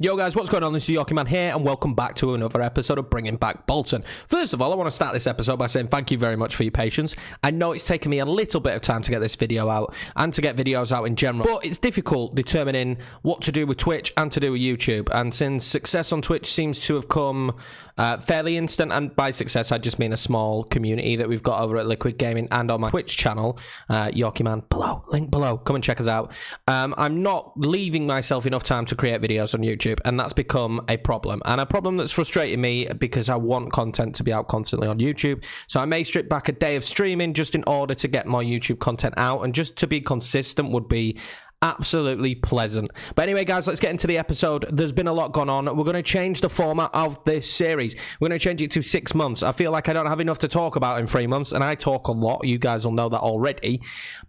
Yo guys, what's going on? This is Yorkie Man here, and welcome back to another episode of Bringing Back Bolton. First of all, I want to start this episode by saying thank you very much for your patience. I know it's taken me a little bit of time to get this video out, and to get videos out in general, but it's difficult determining what to do with Twitch and to do with YouTube, and since success on Twitch seems to have come fairly instant, and by success I just mean a small community that we've got over at Liquid Gaming and on my Twitch channel, Yorkie Man below, link below, come and check us out. I'm not leaving myself enough time to create videos on YouTube, and that's become a problem, and a problem that's frustrating me because I want content to be out constantly on YouTube. So I may strip back a day of streaming just in order to get more YouTube content out, and just to be consistent would be absolutely pleasant. But anyway guys, let's get into the episode. There's been a lot going on. We're going to change the format of this series. We're going to change it to 6 months. I feel like I don't have enough to talk about in 3 months, and I talk a lot. You guys will know that already,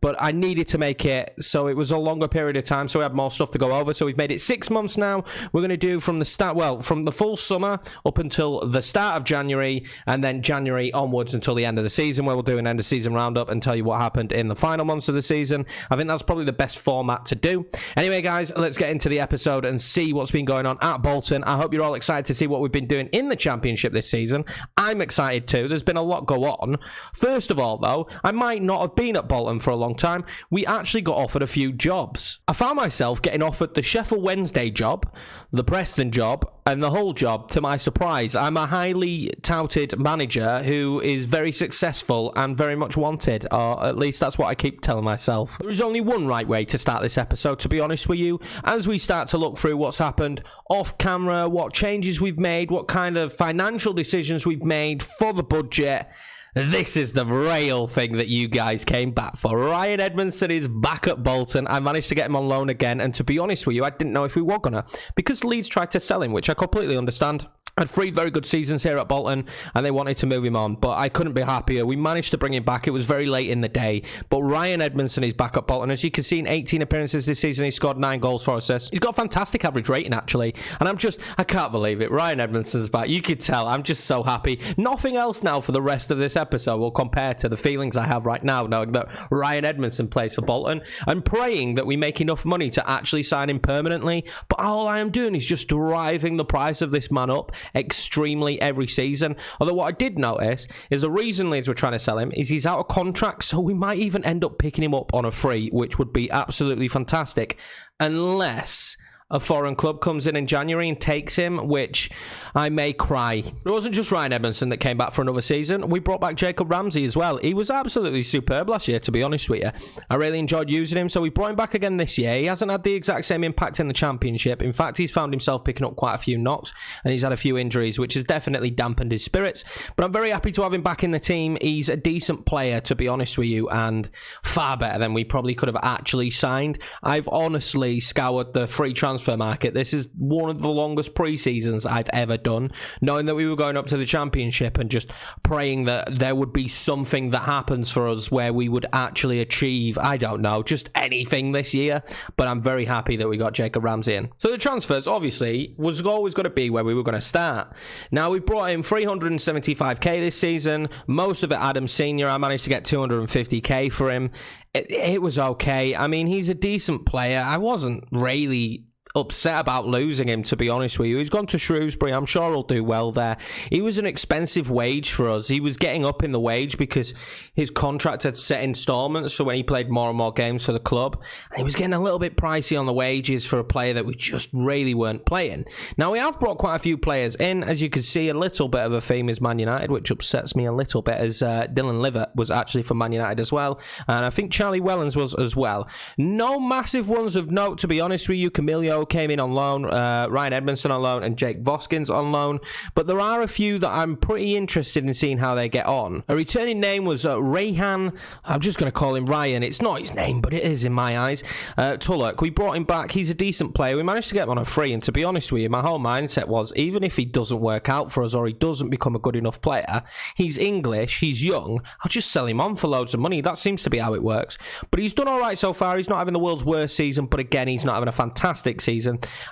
but I needed to make it so it was a longer period of time, so we had more stuff to go over. So we've made it 6 months now. We're going to do from the start, well, from the full summer up until the start of January, and then January onwards until the end of the season, where we'll do an end of season roundup and tell you what happened in the final months of the season. I think that's probably the best format to do. Anyway guys, let's get into the episode and see what's been going on at Bolton. I hope you're all excited to see what we've been doing in the championship this season. I'm excited too. There's been a lot go on. First of all though, I might not have been at Bolton for a long time. We actually got offered a few jobs. I found myself getting offered the Sheffield Wednesday job, the Preston job, and the Hull job, to my surprise. I'm a highly touted manager who is very successful and very much wanted, or at least that's what I keep telling myself. There is only one right way to start this episode, to be honest with you, as we start to look through what's happened off camera, what changes we've made, what kind of financial decisions we've made for the budget. This is the real thing that you guys came back for. Ryan Edmonds is back at Bolton. I managed to get him on loan again, and to be honest with you, I didn't know if we were gonna, because Leeds tried to sell him, which I completely understand. Had 3 very good seasons here at Bolton, and they wanted to move him on, but I couldn't be happier. We managed to bring him back. It was very late in the day, but Ryan Edmonds is back at Bolton. As you can see, in 18 appearances this season, he scored 9 goals, 4 assists. He's got a fantastic average rating, actually, and I can't believe it. Ryan Edmonds is back. You could tell. I'm just so happy. Nothing else now for the rest of this episode will compare to the feelings I have right now, knowing that Ryan Edmonds plays for Bolton. I'm praying that we make enough money to actually sign him permanently, but all I am doing is just driving the price of this man up extremely every season. Although what I did notice is the reason Leeds were trying to sell him is he's out of contract, so we might even end up picking him up on a free, which would be absolutely fantastic, unless a foreign club comes in January and takes him, which I may cry. It wasn't just Ryan Edmonds that came back for another season. We brought back Jacob Ramsey as well. He was absolutely superb last year, to be honest with you. I really enjoyed using him, so we brought him back again this year. He hasn't had the exact same impact in the championship. In fact, he's found himself picking up quite a few knocks, and he's had a few injuries, which has definitely dampened his spirits. But I'm very happy to have him back in the team. He's a decent player, to be honest with you, and far better than we probably could have actually signed. I've honestly scoured the free transfer market. This is one of the longest pre-seasons I've ever done, knowing that we were going up to the championship and just praying that there would be something that happens for us where we would actually achieve, I don't know, just anything this year. But I'm very happy that we got Jacob Ramsey in. So the transfers obviously was always going to be where we were going to start. Now we brought in 375k this season, most of it Adam Senior. I managed to get 250k for him. It was okay. I mean, he's a decent player. I wasn't really upset about losing him, to be honest with you. He's gone to Shrewsbury. I'm sure he'll do well there. He was an expensive wage for us. He was getting up in the wage because his contract had set installments for when he played more and more games for the club, and he was getting a little bit pricey on the wages for a player that we just really weren't playing. Now we have brought quite a few players in. As you can see, a little bit of a theme is Man United, which upsets me a little bit, as Dylan Livett was actually from Man United as well, and I think Charlie Wellens was as well. No massive ones of note, to be honest with you. Camillo came in on loan, Ryan Edmondson on loan, and Jake Voskins on loan, but there are a few that I'm pretty interested in seeing how they get on. A returning name was Rayhan. I'm just going to call him Ryan. It's not his name, but it is in my eyes. Tulloch, we brought him back. He's a decent player. We managed to get him on a free, and to be honest with you, my whole mindset was, even if he doesn't work out for us or he doesn't become a good enough player, he's English, he's young, I'll just sell him on for loads of money. That seems to be how it works. But he's done all right so far. He's not having the world's worst season, but again, he's not having a fantastic season.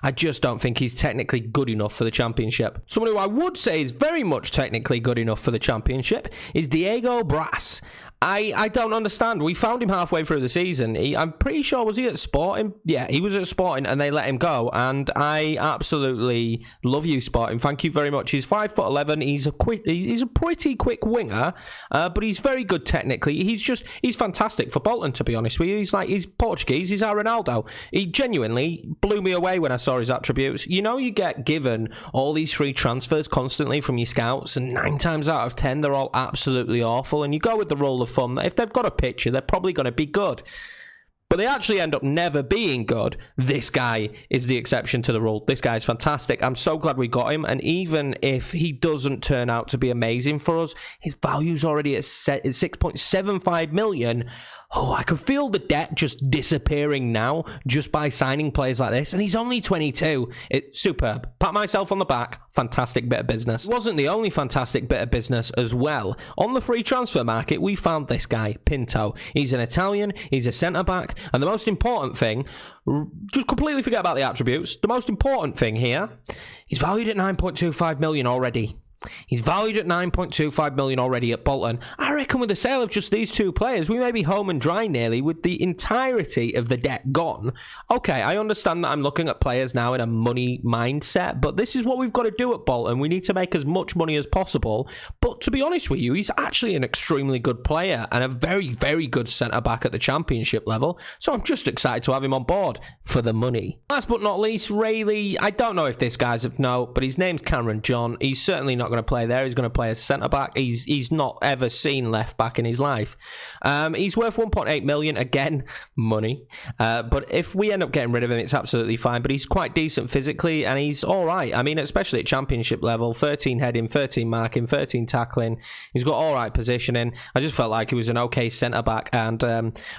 I just don't think he's technically good enough for the championship. Someone who I would say is very much technically good enough for the championship is Diego Brass. I don't understand. We found him halfway through the season. I'm pretty sure, was he at Sporting? Yeah, he was at Sporting and they let him go. And I absolutely love you, Sporting. Thank you very much. He's 5'11". He's a pretty quick winger, but he's very good technically. He's fantastic for Bolton, to be honest with you. He's Portuguese. He's our Ronaldo. He genuinely blew me away when I saw his attributes. You know, you get given all these free transfers constantly from your scouts, and 9 times out of 10, they're all absolutely awful. And you go with the rule of thumb that if they've got a picture, they're probably going to be good. But they actually end up never being good. This guy is the exception to the rule. This guy is fantastic. I'm so glad we got him. And even if he doesn't turn out to be amazing for us, his value's already at 6.75 million. Oh, I can feel the debt just disappearing now just by signing players like this. And he's only 22. It's superb. Pat myself on the back. Fantastic bit of business. It wasn't the only fantastic bit of business as well. On the free transfer market, we found this guy, Pinto. He's an Italian. He's a centre-back. And the most important thing, just completely forget about the attributes. The most important thing here, he's valued at 9.25 million already. He's valued at 9.25 million already at Bolton. I reckon with the sale of just these 2 players, we may be home and dry nearly with the entirety of the debt gone. Okay, I understand that I'm looking at players now in a money mindset, but this is what we've got to do at Bolton. We need to make as much money as possible. But to be honest with you, he's actually an extremely good player and a very, very good centre-back at the championship level. So I'm just excited to have him on board for the money. Last but not least, Rayleigh. I don't know if this guy's of note, but his name's Cameron John. He's certainly not going to play there. He's going to play as centre-back. He's not ever seen left-back in his life. He's worth 1.8 million. Again, money. But if we end up getting rid of him, it's absolutely fine. But he's quite decent physically, and he's all right. I mean, especially at championship level, 13 heading, 13 marking, 13 tackling. He's got all right positioning. I just felt like he was an okay centre-back. And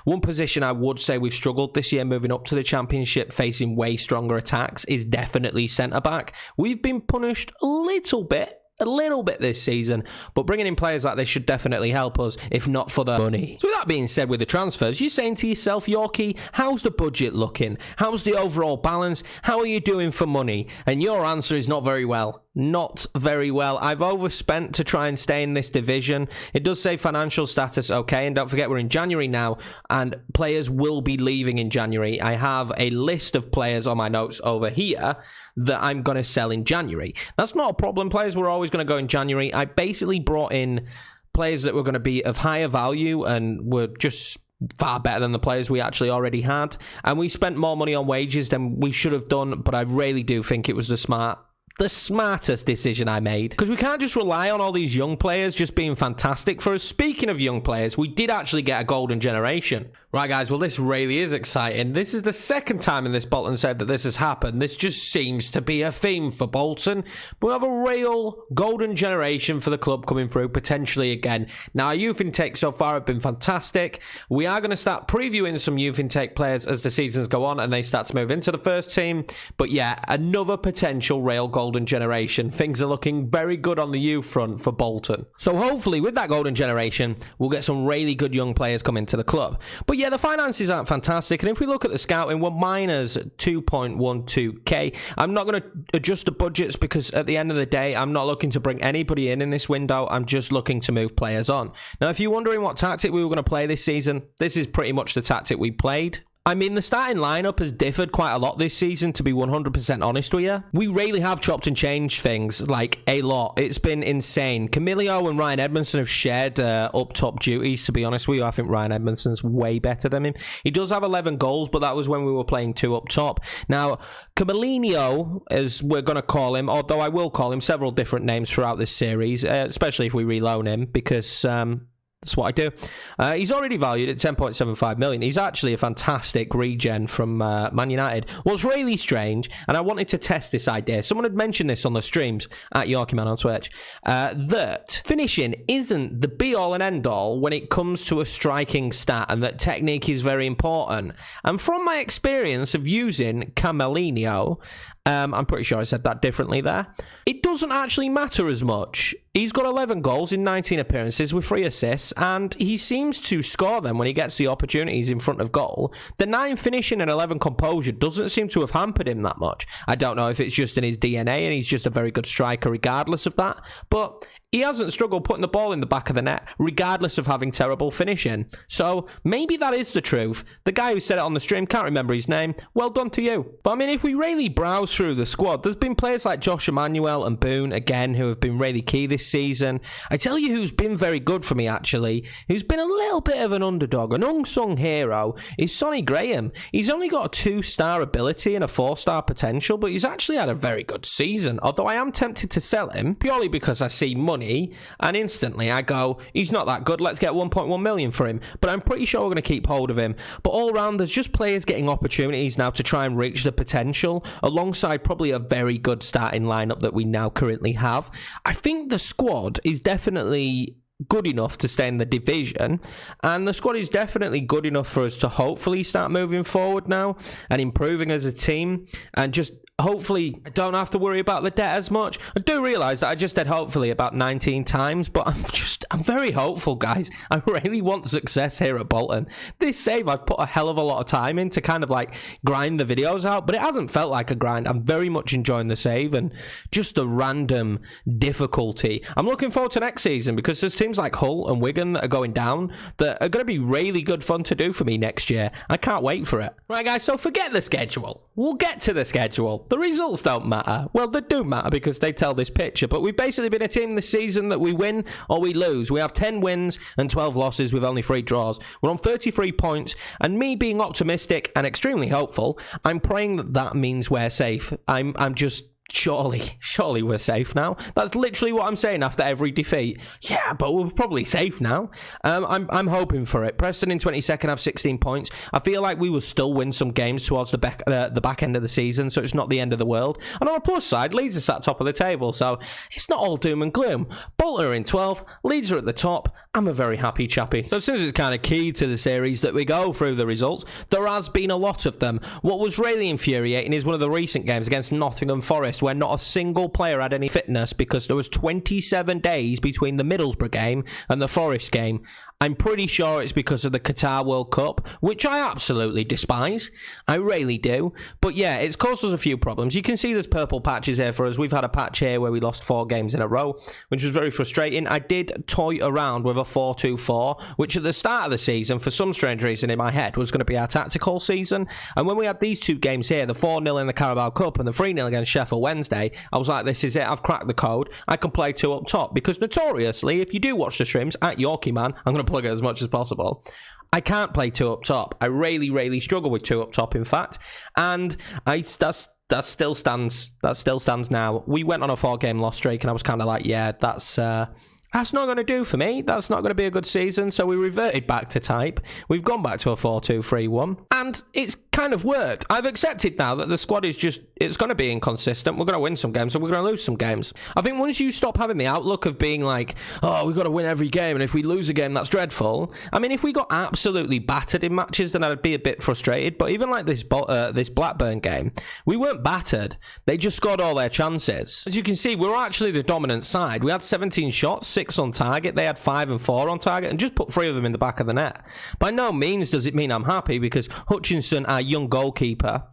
one position I would say we've struggled this year moving up to the championship, facing way stronger attacks, is definitely centre-back. We've been punished a little bit this season, but bringing in players like this should definitely help us, if not for the money. So with that being said, with the transfers, you're saying to yourself, Yorkie, how's the budget looking? How's the overall balance? How are you doing for money? And your answer is not very well. Not very well. I've overspent to try and stay in this division. It does say financial status okay, and don't forget we're in January now, and players will be leaving in January. I have a list of players on my notes over here that I'm going to sell in January. That's not a problem. Players were always going to go in January. I basically brought in players that were going to be of higher value and were just far better than the players we actually already had, and we spent more money on wages than we should have done, but I really do think it was the smartest decision I made, because we can't just rely on all these young players just being fantastic for us. Speaking of young players, we did actually get a golden generation. Right, guys, well, this really is exciting. This is the second time in this Bolton save that this has happened. This just seems to be a theme for Bolton. We have a real golden generation for the club coming through, potentially again. Now, our youth intake so far have been fantastic. We are going to start previewing some youth intake players as the seasons go on and they start to move into the first team. But yeah, another potential real golden generation. Things are looking very good on the youth front for Bolton. So hopefully with that golden generation, we'll get some really good young players coming to the club. But yeah, the finances aren't fantastic, and if we look at the scouting, we're minus 2.12k. I'm not going to adjust the budgets because at the end of the day, I'm not looking to bring anybody in this window. I'm just looking to move players on. Now, if you're wondering what tactic we were going to play this season, this is pretty much the tactic we played. I mean, the starting lineup has differed quite a lot this season, to be 100% honest with you. We really have chopped and changed things, like, a lot. It's been insane. Camilio and Ryan Edmonds have shared up-top duties, to be honest with you. I think Ryan Edmondson's way better than him. He does have 11 goals, but that was when we were playing 2 up top. Now, Camilio, as we're going to call him, although I will call him several different names throughout this series, especially if we reloan him, because that's what I do. He's already valued at 10.75 million. He's actually a fantastic regen from Man United. What's really strange, and I wanted to test this idea, someone had mentioned this on the streams at YorkieMan on Twitch, that finishing isn't the be-all and end-all when it comes to a striking stat, and that technique is very important. And from my experience of using Camilio, I'm pretty sure I said that differently there, it doesn't actually matter as much. He's got 11 goals in 19 appearances with 3 assists, and he seems to score them when he gets the opportunities in front of goal. The 9 finishing and 11 composure doesn't seem to have hampered him that much. I don't know if it's just in his DNA and he's just a very good striker regardless of that, but he hasn't struggled putting the ball in the back of the net, regardless of having terrible finishing. So maybe that is the truth. The guy who said it on the stream, can't remember his name, well done to you. But I mean, if we really browse through the squad, there's been players like Josh Emmanuel and Boone, again, who have been really key this season. I tell you who's been very good for me, actually, who's been a little bit of an underdog, an unsung hero, is Sonny Graham. He's only got a 2-star ability and a 4-star potential, but he's actually had a very good season. Although I am tempted to sell him, purely because I see money, and instantly I go, he's not that good, let's get 1.1 million for him. But I'm pretty sure we're going to keep hold of him. But all round, there's just players getting opportunities now to try and reach the potential, alongside probably a very good starting lineup that we now currently have. I think the squad is definitely good enough to stay in the division, and the squad is definitely good enough for us to hopefully start moving forward now and improving as a team, and just hopefully I don't have to worry about the debt as much. I do realise that I just said hopefully about 19 times, but I'm very hopeful, guys. I really want success here at Bolton. This save I've put a hell of a lot of time in to kind of like grind the videos out, but it hasn't felt like a grind. I'm very much enjoying the save and just the random difficulty. I'm looking forward to next season because there's teams like Hull and Wigan that are going down that are going to be really good fun to do for me next year. I can't wait for it. Right, guys, so forget the schedule. We'll get to the schedule. The results don't matter. Well, they do matter because they tell this picture, but we've basically been a team this season that we win or we lose. We have 10 wins and 12 losses with only 3 draws. We're on 33 points, and me being optimistic and extremely hopeful, I'm praying that that means we're safe. I'm just... Surely we're safe now. That's literally what I'm saying after every defeat. Yeah, but we're probably safe now. I'm hoping for it. Preston in 22nd have 16 points. I feel like we will still win some games towards the back end of the season, so it's not the end of the world. And on a plus side, Leeds are sat top of the table, so it's not all doom and gloom. Bolton are in 12th, Leeds are at the top. I'm a very happy chappy. So since it's kind of key to the series that we go through the results, there has been a lot of them. What was really infuriating is one of the recent games against Nottingham Forest, where not a single player had any fitness because there was 27 days between the Middlesbrough game and the Forest game. I'm pretty sure it's because of the Qatar World Cup, which I absolutely despise. I really do. But yeah, it's caused us a few problems. You can see there's purple patches here for us. We've had a patch here where we lost 4 games in a row, which was very frustrating. I did toy around with a 4-2-4, which at the start of the season, for some strange reason in my head, was going to be our tactical season. And when we had these 2 games here, the 4-0 in the Carabao Cup and the 3-0 against Sheffield Wednesday, I was like, this is it. I've cracked the code. I can play 2 up top. Because notoriously, if you do watch the streams at Yorkie Man, I'm going to plug it as much as possible, I can't play 2 up top. I really struggle with 2 up top, in fact, and that still stands now. We went on a 4-game loss streak, and I was kind of like, yeah, that's not going to do for me. That's not going to be a good season. So we reverted back to type. We've gone back to a 4-2-3-1. And it's kind of worked. I've accepted now that the squad is just, it's going to be inconsistent. We're going to win some games and we're going to lose some games. I think once you stop having the outlook of being like, oh, we've got to win every game, and if we lose a game, that's dreadful. I mean, if we got absolutely battered in matches, then I'd be a bit frustrated. But even like this Blackburn game, we weren't battered. They just scored all their chances. As you can see, we were actually the dominant side. We had 17 shots, 6 on target. They had 5 and 4 on target and just put 3 of them in the back of the net. By no means does it mean I'm happy, because Hutchinson, our young goalkeeper,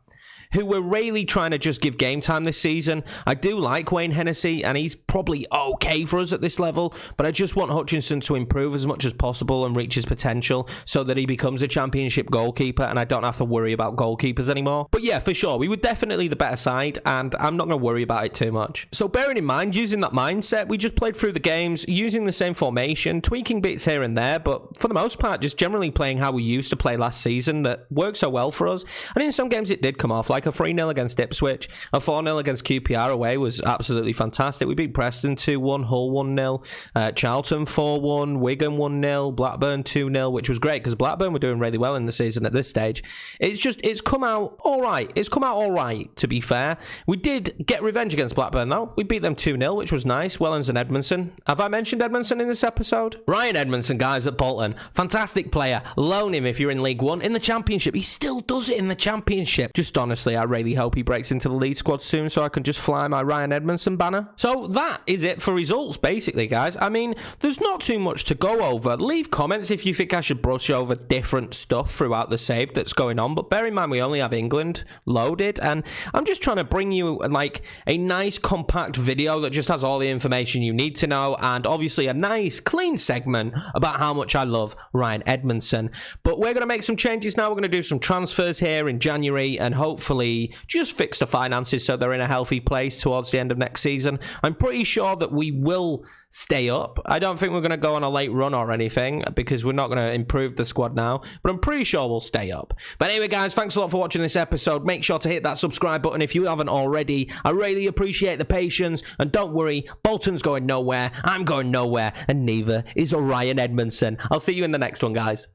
who we're really trying to just give game time this season. I do like Wayne Hennessy, and he's probably okay for us at this level, but I just want Hutchinson to improve as much as possible and reach his potential so that he becomes a championship goalkeeper and I don't have to worry about goalkeepers anymore. But yeah, for sure, we were definitely the better side, and I'm not going to worry about it too much. So bearing in mind, using that mindset, we just played through the games, using the same formation, tweaking bits here and there, but for the most part, just generally playing how we used to play last season that worked so well for us. And in some games it did come off, like a 3-0 against Ipswich, a 4-0 against QPR away was absolutely fantastic. We beat Preston 2-1, Hull 1-0, Charlton 4-1, Wigan 1-0, Blackburn 2-0, which was great because Blackburn were doing really well in the season at this stage. It's come out all right. It's come out all right, to be fair. We did get revenge against Blackburn, though. We beat them 2-0, which was nice. Wellens and Edmondson. Have I mentioned Edmondson in this episode? Ryan Edmondson, guys, at Bolton. Fantastic player. Loan him if you're in League One. In the Championship, he still does it in the Championship. Just honestly, honestly, I really hope he breaks into the lead squad soon so I can just fly my Ryan Edmondson banner. So that is it for results, basically, guys. I mean, there's not too much to go over. Leave comments if you think I should brush over different stuff throughout the save that's going on, but bear in mind we only have England loaded, and I'm just trying to bring you like a nice compact video that just has all the information you need to know, and obviously a nice clean segment about how much I love Ryan Edmondson. But we're going to make some changes now. We're going to do some transfers here in January and hopefully just fix the finances so they're in a healthy place towards the end of next season. I'm pretty sure that we will stay up. I don't think we're going to go on a late run or anything because we're not going to improve the squad now, but I'm pretty sure we'll stay up. But anyway, guys, thanks a lot for watching this episode. Make sure to hit that subscribe button if you haven't already. I really appreciate the patience, and don't worry, Bolton's going nowhere, I'm going nowhere, and neither is Ryan Edmondson. I'll see you in the next one, guys.